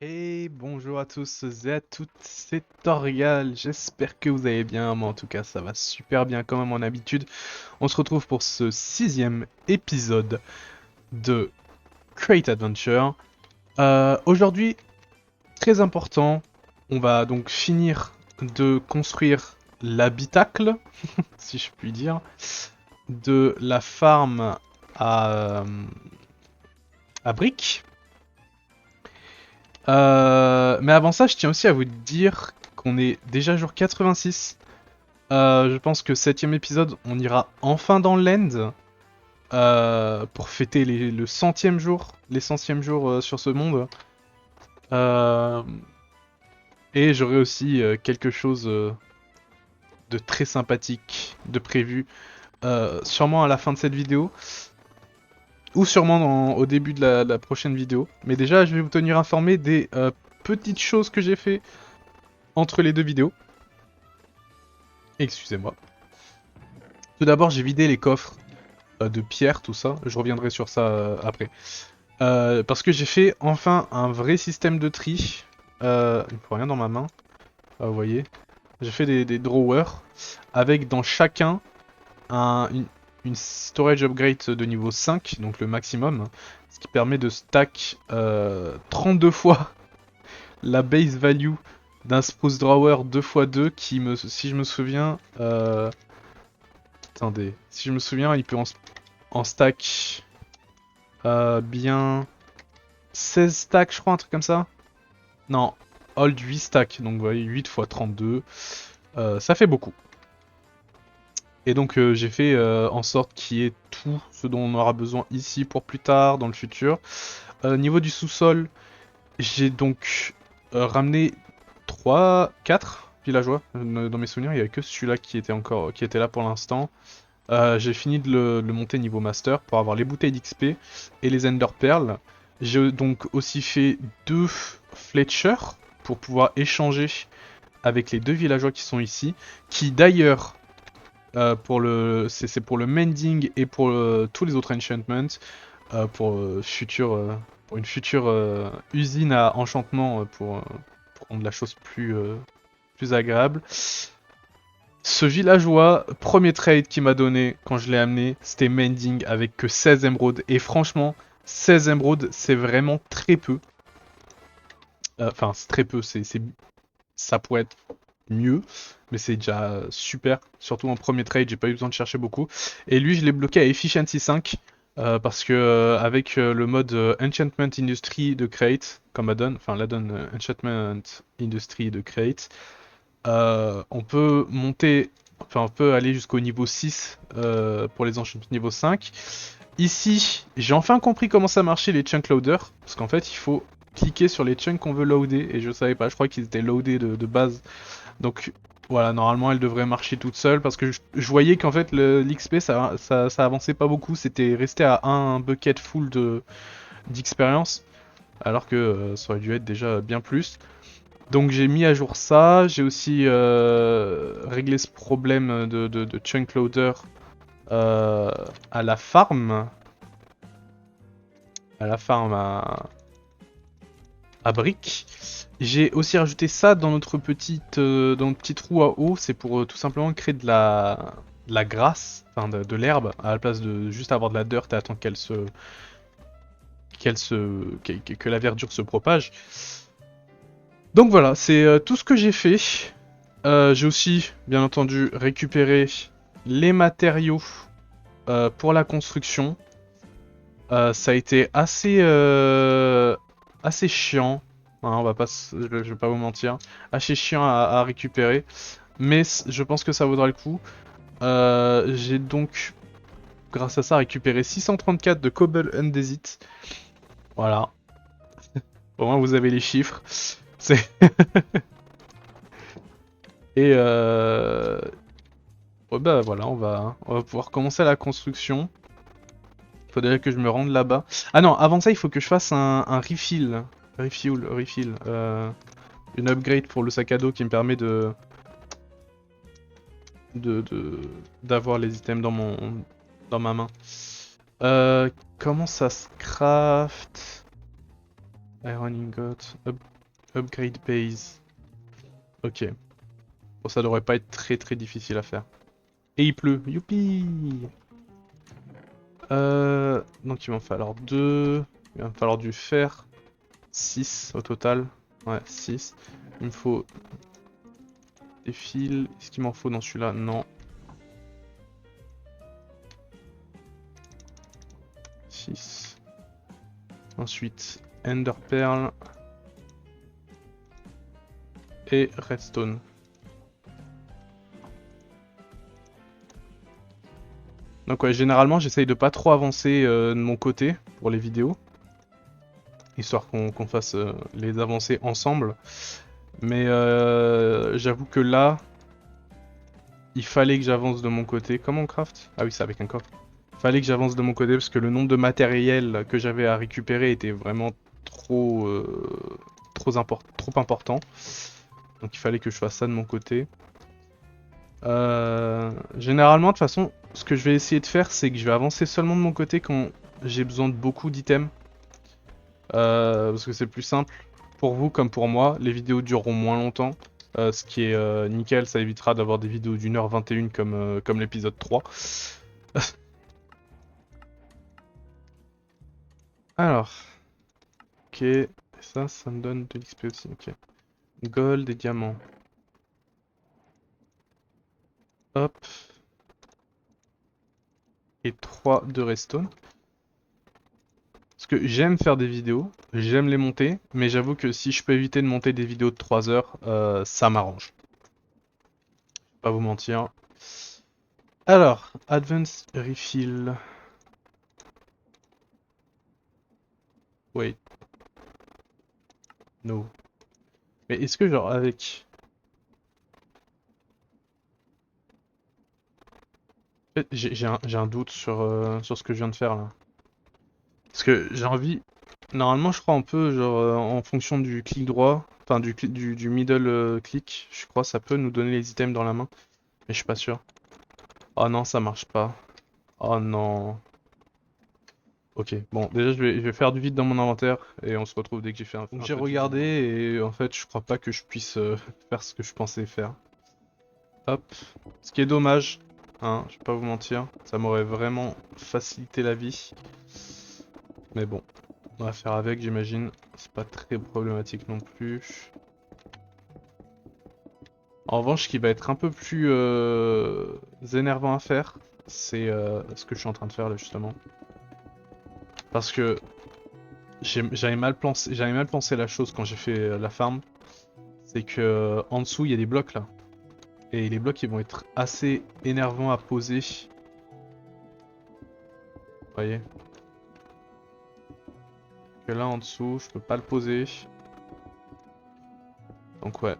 Et bonjour à tous et à toutes, c'est Torgal, j'espère que vous allez bien, moi en tout cas ça va super bien comme à mon habitude. On se retrouve pour ce sixième épisode de Crate Adventure. Aujourd'hui, très important, on va donc finir de construire l'habitacle, si je puis dire, de la farm à, à briques. Mais avant ça, je tiens aussi à vous dire qu'on est déjà jour 86. Je pense que septième épisode, on ira enfin dans l'end pour fêter le centième jour, les centièmes jours sur ce monde. Euh, et j'aurai aussi quelque chose de très sympathique de prévu, sûrement à la fin de cette vidéo, ou sûrement au début de la prochaine vidéo. Mais déjà, je vais vous tenir informé des petites choses que j'ai fait entre les deux vidéos. Excusez-moi. Tout d'abord, j'ai vidé les coffres de pierre, tout ça. Je reviendrai sur ça après. Parce que j'ai fait enfin un vrai système de tri. Il ne faut rien dans ma main. Vous voyez. J'ai fait des drawers avec dans chacun une storage upgrade de niveau 5, donc le maximum. Ce qui permet de stack 32 fois la base value d'un spruce drawer 2x2 qui me, si je me souviens, attendez, si je me souviens, il peut en stack bien 16 stacks, je crois, un truc comme ça. Non, hold 8 stacks, donc vous voyez, 8 fois 32, ça fait beaucoup. Et donc j'ai fait en sorte qu'il y ait tout ce dont on aura besoin ici pour plus tard, dans le futur. Niveau du sous-sol, j'ai donc ramené 3, 4 villageois. Dans mes souvenirs, il n'y avait que celui-là qui était là pour l'instant. J'ai fini de le monter niveau master pour avoir les bouteilles d'XP et les Ender Pearls. J'ai donc aussi fait 2 Fletcher pour pouvoir échanger avec les deux villageois qui sont ici, qui d'ailleurs c'est pour le mending et pour tous les autres enchantments, pour une future usine à enchantement pour rendre la chose plus agréable. Ce villageois, premier trade qu'il m'a donné quand je l'ai amené, c'était mending avec que 16 émeraudes. Et franchement, 16 émeraudes, c'est vraiment très peu. Enfin, c'est très peu, ça pourrait être mieux, mais c'est déjà super. Surtout en premier trade, j'ai pas eu besoin de chercher beaucoup. Et lui, je l'ai bloqué à Efficiency 5, parce que avec le mode Enchantment Industry de Crate, comme add-on, enfin l'add-on Enchantment Industry de Crate, on peut monter, enfin on peut aller jusqu'au niveau 6 pour les enchantements niveau 5. Ici, j'ai enfin compris comment ça marchait les chunk loaders, parce qu'en fait il faut cliquer sur les chunks qu'on veut loader, et je savais pas, je crois qu'ils étaient loadés de base. Donc voilà, normalement elle devrait marcher toute seule, parce que je voyais qu'en fait l'XP ça avançait pas beaucoup, c'était resté à un bucket full d'expérience, alors que ça aurait dû être déjà bien plus. Donc j'ai mis à jour ça, j'ai aussi réglé ce problème de chunk loader euh, à la farm, à la farm à briques. J'ai aussi rajouté ça dans notre petite roue à eau, c'est pour tout simplement créer de la grasse, enfin de l'herbe, à la place de juste avoir de la dirt et attendre que la verdure se propage. Donc voilà, c'est tout ce que j'ai fait. J'ai aussi, bien entendu, récupéré les matériaux pour la construction. Ça a été assez chiant. Hein, on va pas, je vais pas vous mentir. Assez chiant à récupérer. Mais je pense que ça vaudra le coup. J'ai donc, grâce à ça, récupéré 634 de Cobble Undesit. Voilà. Au moins vous avez les chiffres. C'est et ouais, bah voilà, on va pouvoir commencer la construction. Faudrait que je me rende là-bas. Ah non, avant ça, il faut que je fasse un refill. Refill. Une upgrade pour le sac à dos qui me permet d'avoir les items dans ma main. Comment ça se craft? Iron ingot. Upgrade base. Ok. Bon, ça devrait pas être très difficile à faire. Et il pleut. Youpi! Donc il va me falloir 2. Il va me falloir du fer. 6 au total. Ouais, 6. Il me faut des fils. Est-ce qu'il m'en faut dans celui-là? Non. 6. Ensuite, Ender Pearl. Et Redstone. Donc ouais, généralement j'essaye de pas trop avancer de mon côté pour les vidéos. Histoire qu'on fasse les avancées ensemble. Mais j'avoue que là, il fallait que j'avance de mon côté. Comment on craft? Ah oui, c'est avec un coffre. Il fallait que j'avance de mon côté parce que le nombre de matériel que j'avais à récupérer était vraiment trop important. Donc il fallait que je fasse ça de mon côté. Généralement, de toute façon, ce que je vais essayer de faire, c'est que je vais avancer seulement de mon côté quand j'ai besoin de beaucoup d'items. Parce que c'est plus simple pour vous comme pour moi. Les vidéos dureront moins longtemps. Ce qui est nickel, ça évitera d'avoir des vidéos d'1h21 comme l'épisode 3. Alors, ok, et ça me donne de l'XP aussi, ok. Gold et diamants. Hop. Et 3 de redstone. Parce que j'aime faire des vidéos, j'aime les monter, mais j'avoue que si je peux éviter de monter des vidéos de 3 heures, ça m'arrange. Pas vous mentir. Alors, Advanced Refill. Wait. No. Mais est-ce que genre avec... J'ai un doute sur ce que je viens de faire là. Parce que j'ai envie... Normalement je crois un peu genre en fonction du clic droit, enfin du middle click, je crois ça peut nous donner les items dans la main. Mais je suis pas sûr. Oh non, ça marche pas. Oh non. Ok, bon, déjà je vais faire du vide dans mon inventaire et on se retrouve dès que j'ai fait un. Donc j'ai regardé et en fait je crois pas que je puisse faire ce que je pensais faire. Hop, ce qui est dommage, hein, je vais pas vous mentir, ça m'aurait vraiment facilité la vie. Mais bon, on va faire avec j'imagine, c'est pas très problématique non plus. En revanche, ce qui va être un peu plus énervant à faire, c'est ce que je suis en train de faire là justement. Parce que j'avais mal pensé la chose quand j'ai fait la farm. C'est que en dessous il y a des blocs là. Et les blocs ils vont être assez énervants à poser. Vous voyez. Que là en dessous je peux pas le poser. Donc ouais.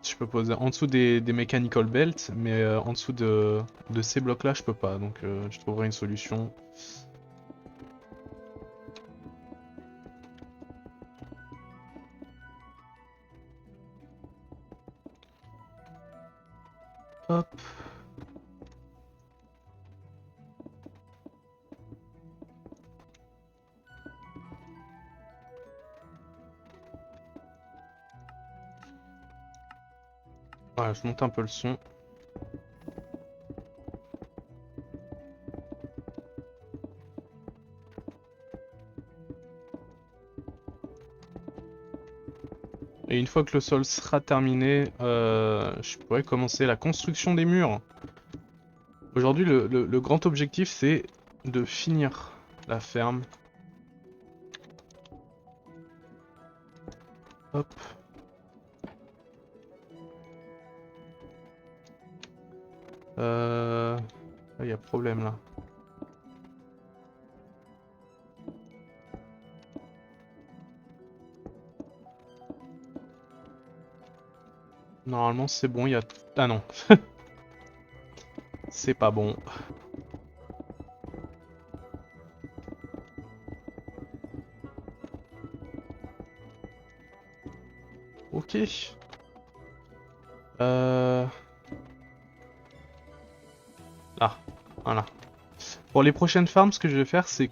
Je peux poser en dessous des mechanical belts. Mais en dessous de ces blocs là je peux pas. Donc je trouverai une solution. Hop. Voilà, je monte un peu le son. Et une fois que le sol sera terminé, je pourrais commencer la construction des murs. Aujourd'hui, le grand objectif, c'est de finir la ferme. Hop. Il y a problème là. Normalement, c'est bon, il y a... Ah non. C'est pas bon. Ok. Là, voilà. Pour les prochaines farms, ce que je vais faire, c'est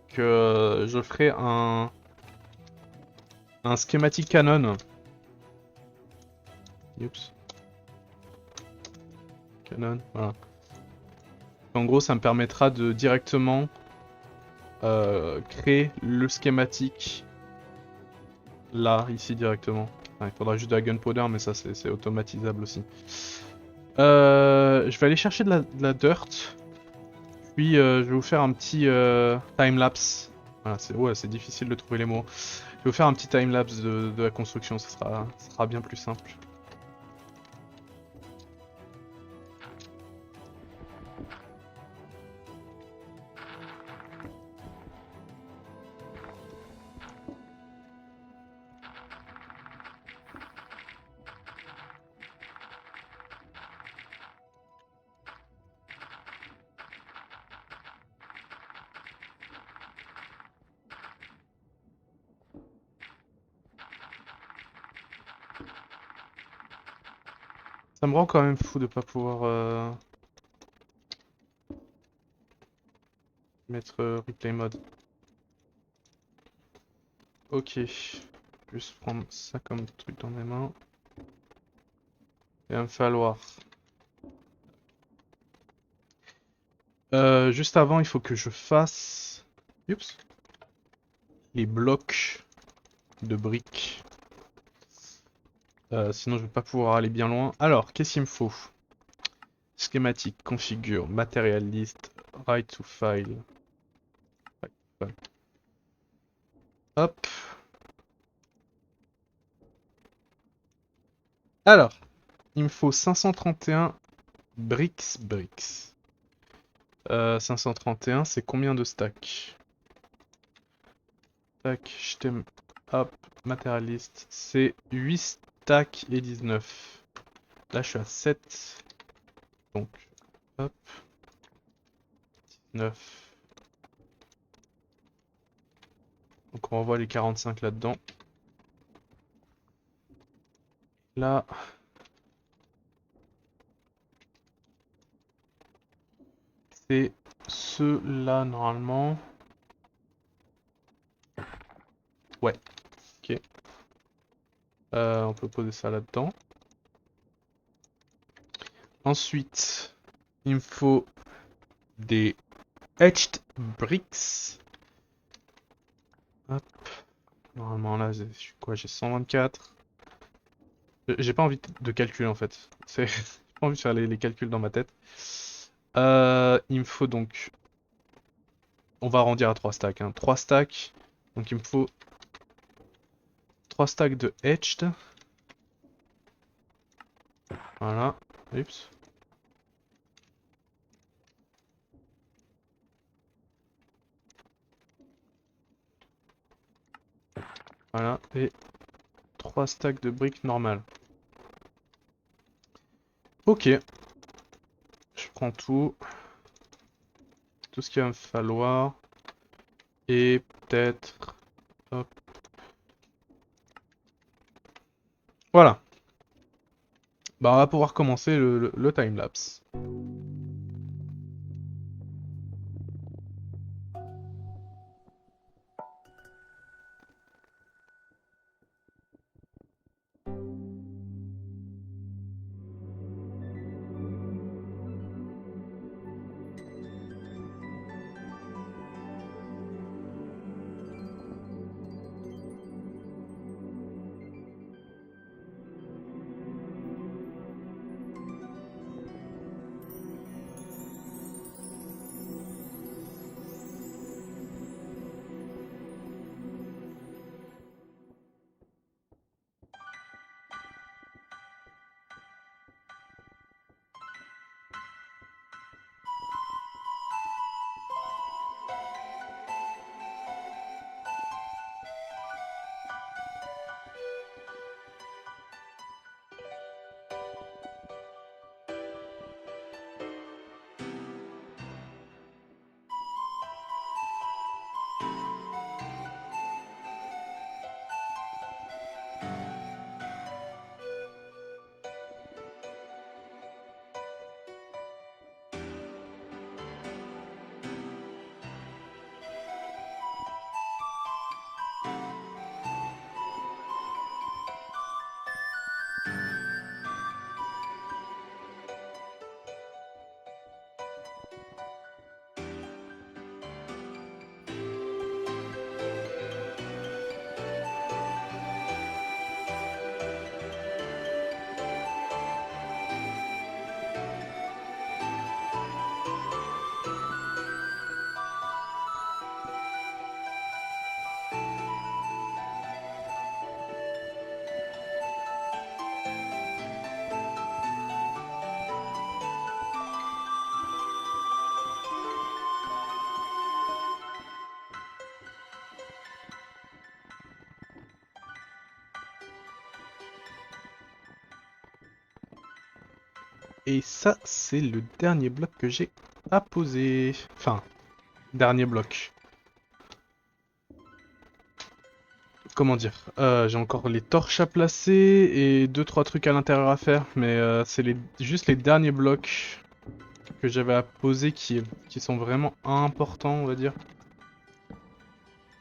que je ferai un schématique Canon. Oups. Canon, voilà. En gros, ça me permettra de directement créer le schématique là, ici directement. Enfin, il faudra juste de la gunpowder, mais ça c'est automatisable aussi. Je vais aller chercher de la dirt. Puis je vais vous faire un petit time-lapse. Voilà, c'est difficile de trouver les mots. Je vais vous faire un petit time-lapse de la construction, ça sera bien plus simple. Ça me rend quand même fou de pas pouvoir mettre replay mode. Ok. Juste prendre ça comme truc dans mes mains. Il va me falloir. Juste avant, il faut que je fasse. Oups. Les blocs de briques. Sinon, je vais pas pouvoir aller bien loin. Alors, qu'est-ce qu'il me faut? Schématique, configure, material list, write to file. Hop. Alors, il me faut 531 bricks. 531, c'est combien de stacks? Tac, je t'aime. Hop, matérialiste. C'est 8 stacks et 19. Là, je suis à 7. Donc, hop. 19. Donc, on renvoie les 45 là-dedans. Là. C'est ceux-là, normalement. Ouais, ok. On peut poser ça là-dedans. Ensuite, il me faut des etched bricks. Hop. Normalement là, j'ai quoi? J'ai 124. J'ai pas envie de calculer en fait. J'ai pas envie de faire les calculs dans ma tête. Il me faut donc. On va arrondir à 3 stacks. 3 stacks. Donc il me faut 3 stacks de etched. Voilà. Oups. Voilà. Et 3 stacks de briques normales. Ok. Je prends tout. Tout ce qu'il va me falloir. Et peut-être... Hop. Voilà. Bah on va pouvoir commencer le timelapse. Et ça, c'est le dernier bloc que j'ai à poser. Enfin, dernier bloc. Comment dire? J'ai encore les torches à placer et deux trois trucs à l'intérieur à faire, mais c'est juste les derniers blocs que j'avais à poser qui sont vraiment importants, on va dire.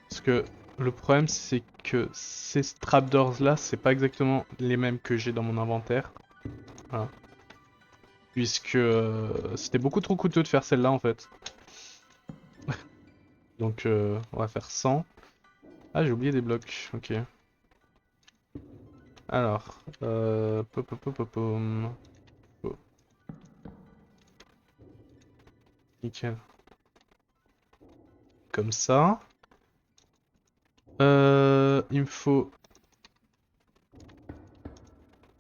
Parce que le problème, c'est que ces trapdoors là, c'est pas exactement les mêmes que j'ai dans mon inventaire. Voilà. Puisque c'était beaucoup trop coûteux de faire celle-là en fait. Donc on va faire 100. Ah, j'ai oublié des blocs, ok. Alors, oh, nickel. Comme ça. Il me faut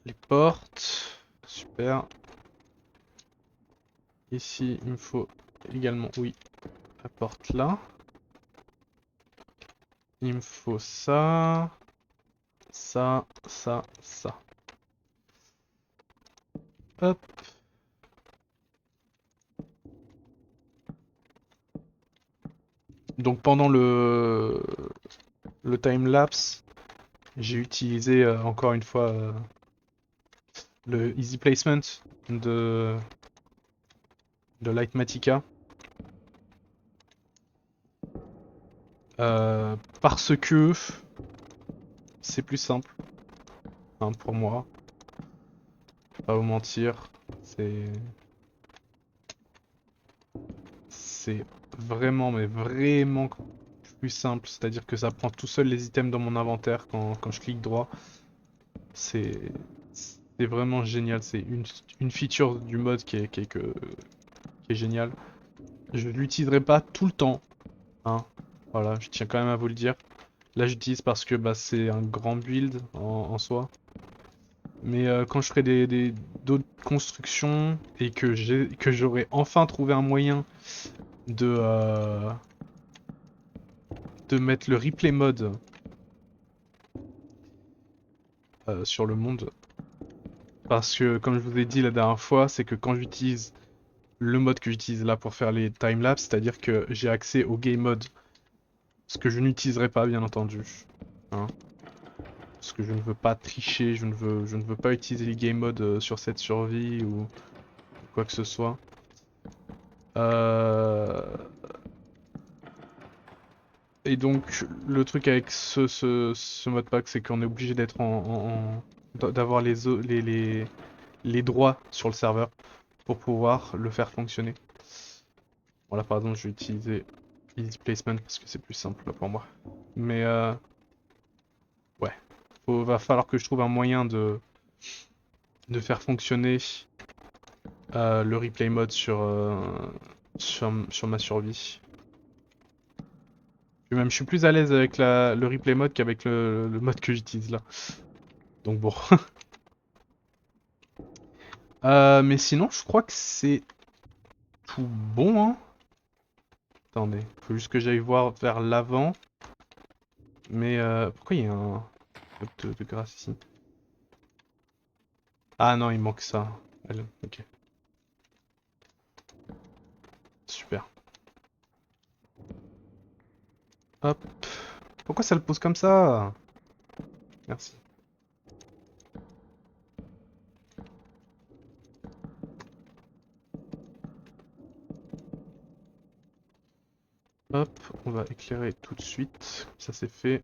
les portes. Super. Ici, il me faut également, oui, la porte là. Il me faut ça, ça. Hop. Donc pendant le time lapse, j'ai utilisé encore une fois le easy placement de Lightmatica. Parce que c'est plus simple, hein, pour moi. Pas vous mentir, c'est vraiment, mais vraiment plus simple. C'est-à-dire que ça prend tout seul les items dans mon inventaire quand je clique droit. C'est c'est vraiment génial. C'est une feature du mode qui est géniale. Je l'utiliserai pas tout le temps, hein. Voilà, je tiens quand même à vous le dire. Là, j'utilise parce que bah, c'est un grand build en soi. Mais quand je ferai d'autres constructions et que j'aurai enfin trouvé un moyen de de mettre le replay mode sur le monde, parce que comme je vous ai dit la dernière fois, c'est que quand j'utilise le mode que j'utilise là pour faire les timelapse, c'est-à-dire que j'ai accès au game mode, ce que je n'utiliserai pas bien entendu, hein, parce que je ne veux pas tricher, je ne veux pas utiliser les game modes sur cette survie ou quoi que ce soit. Euh, Et donc le truc avec ce mode pack, c'est qu'on est obligé d'être d'avoir les droits sur le serveur pour pouvoir le faire fonctionner. Voilà, par exemple, je vais utiliser Easy Placement parce que c'est plus simple là, pour moi. Mais ouais, va falloir que je trouve un moyen de faire fonctionner le replay mode sur ma survie. Puis même, je suis plus à l'aise avec le replay mode qu'avec le mode que j'utilise là. Donc bon. Mais sinon, je crois que c'est tout bon, hein. Attendez, faut juste que j'aille voir vers l'avant. Mais pourquoi il y a un bloc de grâce ici? Ah non, il manque ça. Ok, super. Hop. Pourquoi ça le pose comme ça? Merci. Hop, on va éclairer tout de suite. Ça c'est fait.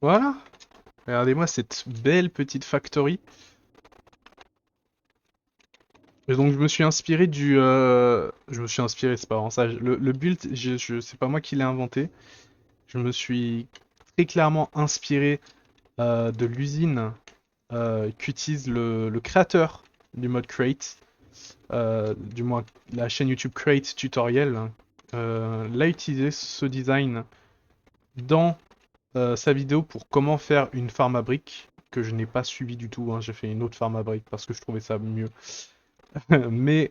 Voilà. Regardez-moi cette belle petite factory. Et donc je me suis inspiré Je me suis inspiré, c'est pas vraiment ça. Le build, c'est pas moi qui l'ai inventé. Je me suis très clairement inspiré de l'usine qu'utilise le créateur du mode Crate, du moins la chaîne YouTube Crate Tutoriel, hein, l'a utilisé ce design dans sa vidéo pour comment faire une farm à briques, que je n'ai pas suivi du tout, hein. J'ai fait une autre farm à briques parce que je trouvais ça mieux. Mais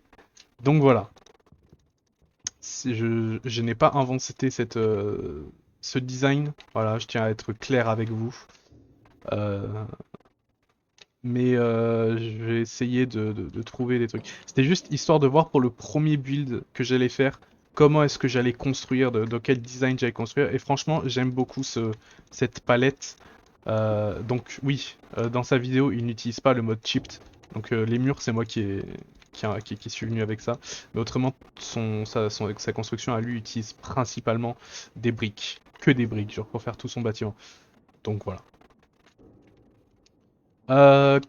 donc voilà, Je n'ai pas inventé ce design. Voilà, je tiens à être clair avec vous. Euh, mais je vais essayer de trouver des trucs. C'était juste histoire de voir pour le premier build que j'allais faire, comment est-ce que j'allais construire, de quel design j'allais construire. Et franchement, j'aime beaucoup cette palette. Donc oui, dans sa vidéo, il n'utilise pas le mode chipped. Donc les murs, c'est moi qui suis venu avec ça. Mais autrement, sa construction à lui utilise principalement des briques. Que des briques, genre pour faire tout son bâtiment. Donc voilà. Euh,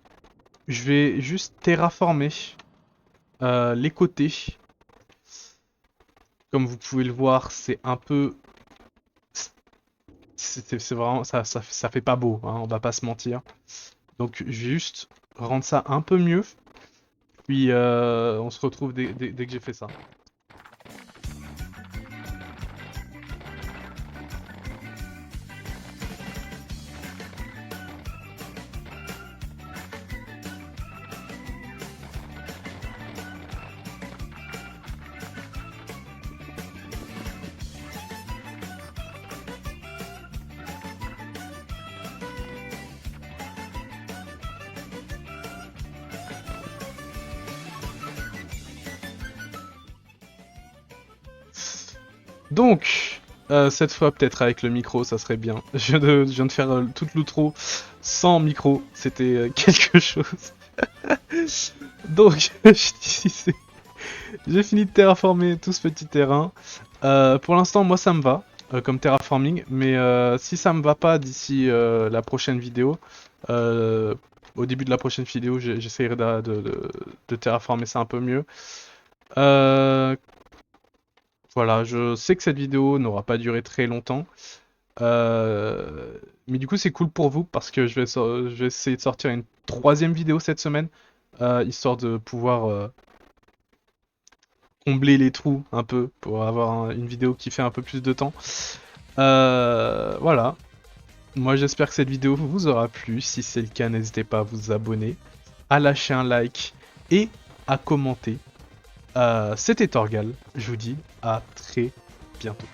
je vais juste terraformer les côtés. Comme vous pouvez le voir, c'est un peu... C'est vraiment... Ça fait pas beau, hein, on va pas se mentir. Donc je vais juste rendre ça un peu mieux. Puis on se retrouve dès que j'ai fait ça. Donc, cette fois peut-être avec le micro, ça serait bien. Je viens de faire toute l'outro sans micro, c'était quelque chose. Donc, je disais, j'ai fini de terraformer tout ce petit terrain. Pour l'instant, moi ça me va comme terraforming, mais si ça me va pas d'ici la prochaine vidéo, euh, au début de la prochaine vidéo, j'essaierai de terraformer ça un peu mieux. Euh, voilà, je sais que cette vidéo n'aura pas duré très longtemps. Mais du coup, c'est cool pour vous parce que je vais essayer de sortir une troisième vidéo cette semaine, histoire de pouvoir combler les trous un peu pour avoir une vidéo qui fait un peu plus de temps. Voilà. Moi, j'espère que cette vidéo vous aura plu. Si c'est le cas, n'hésitez pas à vous abonner, à lâcher un like et à commenter. C'était Torgal. Je vous dis à très bientôt.